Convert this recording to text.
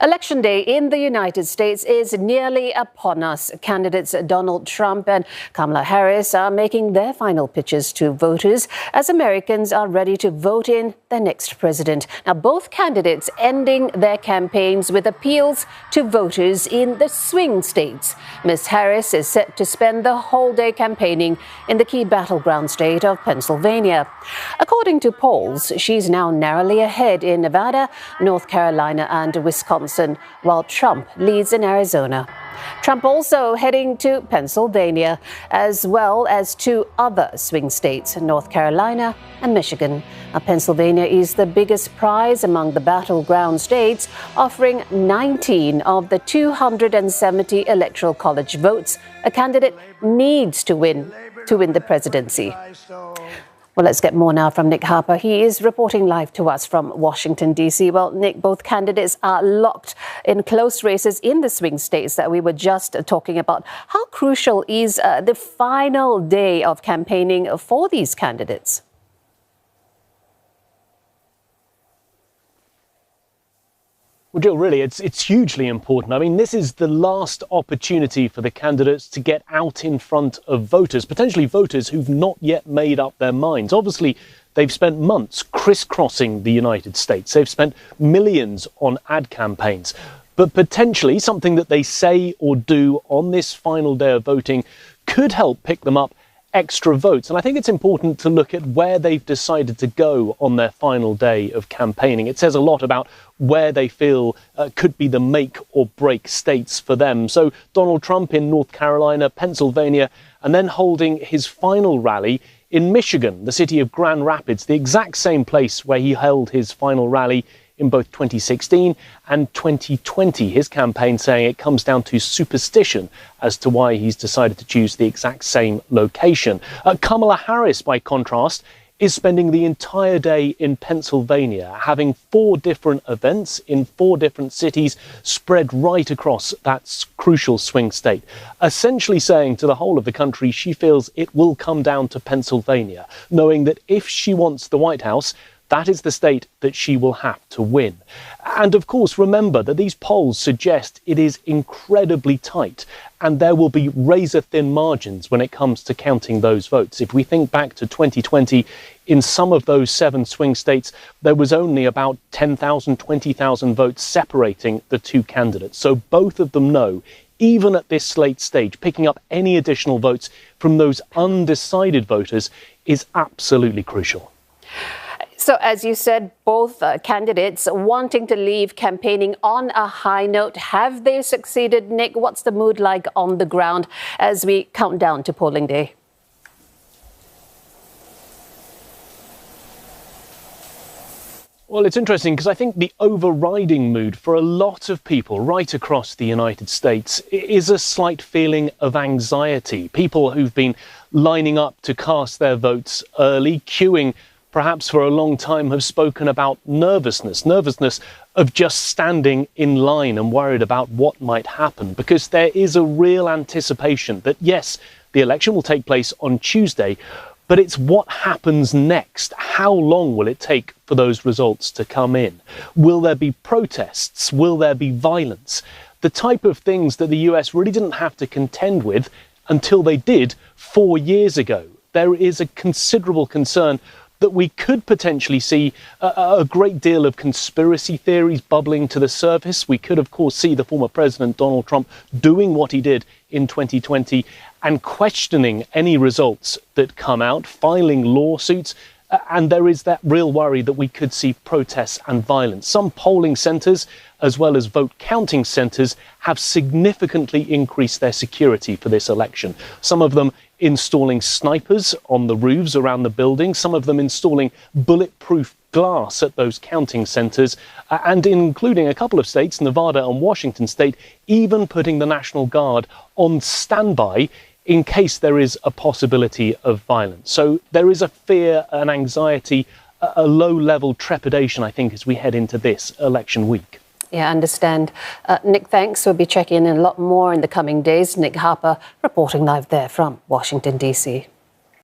Election Day in the United States is nearly upon us. Candidates Donald Trump and Kamala Harris are making their final pitches to voters as Americans are ready to vote in their next president. Now, both candidates ending their campaigns with appeals to voters in the swing states. Ms. Harris is set to spend the whole day campaigning in the key battleground state of Pennsylvania. According to polls, she's now narrowly ahead in Nevada, North Carolina and Wisconsin, while Trump leads in Arizona. Trump also heading to Pennsylvania, as well as two other swing states, North Carolina and Michigan. Now, Pennsylvania is the biggest prize among the battleground states, offering 19 of the 270 Electoral College votes a candidate needs to win the presidency. Well, let's get more now from Nick Harper. He is reporting live to us from Washington, D.C. Well, Nick, both candidates are locked in close races in the swing states that we were just talking about. How crucial is the final day of campaigning for these candidates? Well, Jill, really, it's hugely important. I mean, this is the last opportunity for the candidates to get out in front of voters, potentially voters who've not yet made up their minds. Obviously, they've spent months crisscrossing the United States. They've spent millions on ad campaigns. But potentially something that they say or do on this final day of voting could help pick them up extra votes. And I think it's important to look at where they've decided to go on their final day of campaigning. It says a lot about where they feel could be the make or break states for them. So Donald Trump in North Carolina, Pennsylvania, and then holding his final rally in Michigan, the city of Grand Rapids, the exact same place where he held his final rally in both 2016 and 2020. His campaign saying it comes down to superstition as to why he's decided to choose the exact same location. Kamala Harris, by contrast, is spending the entire day in Pennsylvania, having 4 different events in 4 different cities spread right across that crucial swing state, essentially saying to the whole of the country she feels it will come down to Pennsylvania, knowing that if she wants the White House, that is the state that she will have to win. And of course, remember that these polls suggest it is incredibly tight and there will be razor-thin margins when it comes to counting those votes. If we think back to 2020, in some of those 7 swing states, there was only about 10,000, 20,000 votes separating the two candidates. So both of them know, even at this late stage, picking up any additional votes from those undecided voters is absolutely crucial. So, as you said, both candidates wanting to leave campaigning on a high note. Have they succeeded, Nick? What's the mood like on the ground as we count down to polling day? Well, it's interesting because I think the overriding mood for a lot of people right across the United States is a slight feeling of anxiety. People who've been lining up to cast their votes early, queuing perhaps for a long time, have spoken about nervousness of just standing in line and worried about what might happen, because there is a real anticipation that, yes, the election will take place on Tuesday, but it's what happens next. How long will it take for those results to come in? Will there be protests? Will there be violence? The type of things that the US really didn't have to contend with until they did 4 years ago. There is a considerable concern that we could potentially see a great deal of conspiracy theories bubbling to the surface. We could, of course, see the former president, Donald Trump, doing what he did in 2020 and questioning any results that come out, filing lawsuits. And there is that real worry that we could see protests and violence. Some polling centres, as well as vote counting centres, have significantly increased their security for this election. Some of them installing snipers on the roofs around the building, some of them installing bulletproof glass at those counting centres, and including a couple of states, Nevada and Washington State, even putting the National Guard on standby in case there is a possibility of violence. So there is a fear, an anxiety, a low-level trepidation, I think, as we head into this election week. Yeah, I understand. Nick, thanks. We'll be checking in a lot more in the coming days. Nick Harper reporting live there from Washington, D.C.